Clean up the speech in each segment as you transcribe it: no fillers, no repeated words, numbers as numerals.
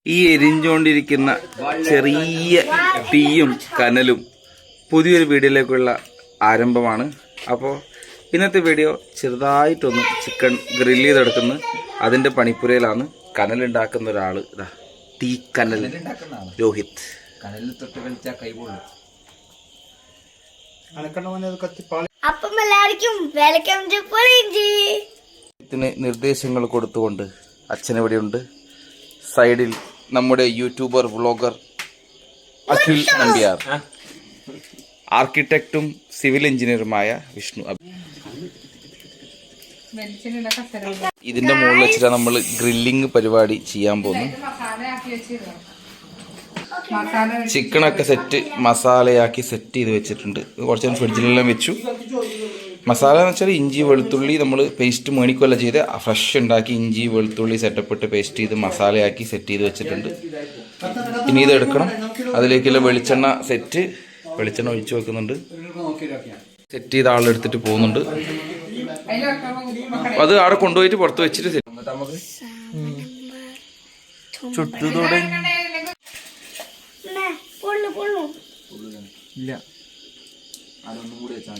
ഈ എരിഞ്ഞുകൊണ്ടിരിക്കുന്ന ചെറിയ തീയും കനലും പുതിയൊരു വീഡിയോയിലേക്കുള്ള ആരംഭമാണ്. അപ്പോൾ ഇന്നത്തെ വീഡിയോ ചെറുതായിട്ടൊന്ന് ചിക്കൻ ഗ്രില്ല് ചെയ്തെടുക്കുന്നു. അതിൻ്റെ പണിപ്പുരയിലാണ്. കനലുണ്ടാക്കുന്ന ഒരാൾ ഇതാ, തീ കനൽ രോഹിത്. കനലിൽ തൊട്ട് കളിച്ചാൽ കൈപോളി. അപ്പം എല്ലാവർക്കും വെൽക്കം ടു പൊളിഞ്ചി. ഇതിന് നിർദ്ദേശങ്ങൾ കൊടുത്തുകൊണ്ട് അച്ഛനെവിടെയുണ്ട്. സൈഡിൽ നമ്മുടെ യൂട്യൂബർ വ്ളോഗർ അഖിൽ നമ്പ്യാർ, ആർക്കിടെക്റ്റും സിവിൽ എഞ്ചിനീയറുമായ വിഷ്ണു. ഇതിന്റെ മുകളിൽ വെച്ചിട്ടാണ് നമ്മൾ ഗ്രില്ലിങ് പരിപാടി ചെയ്യാൻ പോകുന്നു. ചിക്കനൊക്കെ മസാലയാക്കി സെറ്റ് ചെയ്ത് വെച്ചിട്ടുണ്ട്. കുറച്ച് നേരം ഫ്രിഡ്ജിലെല്ലാം വെച്ചു. മസാല എന്ന് വെച്ചാൽ ഇഞ്ചി വെളുത്തുള്ളി നമ്മൾ പേസ്റ്റ് മേടിക്കുകയല്ല ചെയ്ത് ഫ്രഷ് ഉണ്ടാക്കി ഇഞ്ചി വെളുത്തുള്ളി സെറ്റപ്പ് ഇട്ട് പേസ്റ്റ് ചെയ്ത് മസാലയാക്കി സെറ്റ് ചെയ്ത് വെച്ചിട്ടുണ്ട്. ഇനി ഇത് എടുക്കണം. അതിലേക്കുള്ള വെളിച്ചെണ്ണ ഒഴിച്ചു വെക്കുന്നുണ്ട്. സെറ്റ് ചെയ്ത ആളെടുത്തിട്ട് പോകുന്നുണ്ട്. അത് അവിടെ കൊണ്ടുപോയിട്ട് പുറത്ത് വെച്ചിട്ട് നമുക്ക് ചുട്ടതോടെ ഇല്ല, അതൊന്നും കൂടി വെച്ചാൽ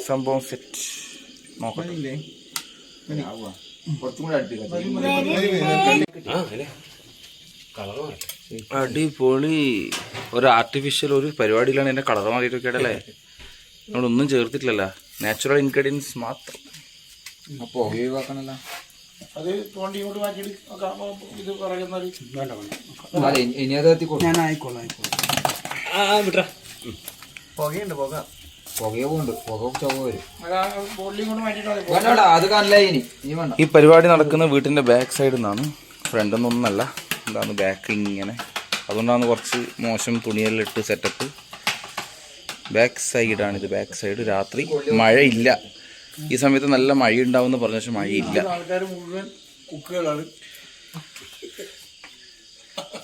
സംഭവം സെറ്റ് നോക്കട്ടെ. അടിപൊളി. ഒരു ആർട്ടിഫിഷ്യൽ ഒരു പരിപാടിയിലാണ് എന്റെ കളർ മാറിയിട്ടൊക്കെ അല്ലേ. നമ്മളൊന്നും ചേർത്തിട്ടില്ലല്ലോ, നാച്ചുറൽ ഇൻഗ്രീഡിയൻസ് മാത്രം. അപ്പോൾ ഒഴിവാക്കണല്ലോ. അത് തോണ്ടി ഇങ്ങോട്ട് മാറ്റിയിട്ട് ഇത് പറയുന്ന ഇനി അത് എത്തിക്കോളൂ. ഞാൻ ആയിക്കോളാം. പുകയുണ്ട്, പുകയുണ്ട്, പുക ചുവ വരും. ബോട്ടിൽ ഇങ്ങോട്ട് മാറ്റിയിട്ട് വേണ്ട, അത് കാണില്ല. ഇനി വേണ്ട. ഈ പരിപാടി നടക്കുന്ന വീട്ടിന്റെ ബാക്ക് സൈഡിൽ നിന്നാണ്, ഫ്രണ്ടിൽ നിന്നല്ല. എന്താണ് ബാക്ക് ഇങ്ങനെ, അതുകൊണ്ടാണ് കുറച്ച് മോശം തുണിയെല്ലാം ഇട്ട് സെറ്റപ്പ്. ബാക്ക് സൈഡാണിത്, ബാക്ക് സൈഡ്. രാത്രി മഴയില്ല. ഈ സമയത്ത് നല്ല മഴ ഉണ്ടാവും പറഞ്ഞ, പക്ഷെ മഴയില്ല. ആൾക്കാർ മുഴുവൻ കുക്കുകളാണ്.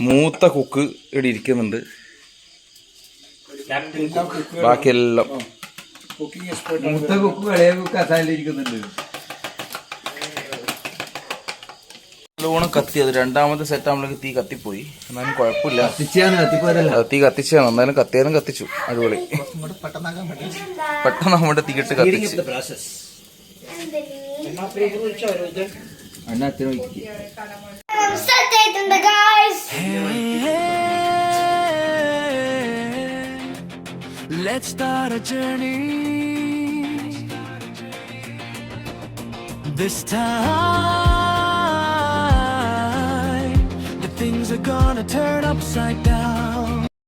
മൂത്ത കുക്ക് ഇവിടെ ഇരിക്കുന്നുണ്ട്. ബാക്കിയെല്ലാം കുക്കിംഗ് എക്സ്പേർട്ട്. മൂത്ത കുക്ക് ഇളയ കുക്ക് അസാലിരിക്കുന്നുണ്ട്. നല്ലോണം കത്തി. അത് രണ്ടാമത്തെ സെറ്റ് ആകുമ്പോഴേക്ക് തീ കത്തിപ്പോയി. എന്നാലും കുഴപ്പമില്ല. തീ കത്തിച്ചാണ്. എന്നാലും കത്തിയാലും കത്തിച്ചു. അടിപൊളി. പെട്ടെന്ന് നമ്മുടെ തീയിട്ട് കത്തിച്ചു. Let's start a journey. This time the things are gonna turn upside down.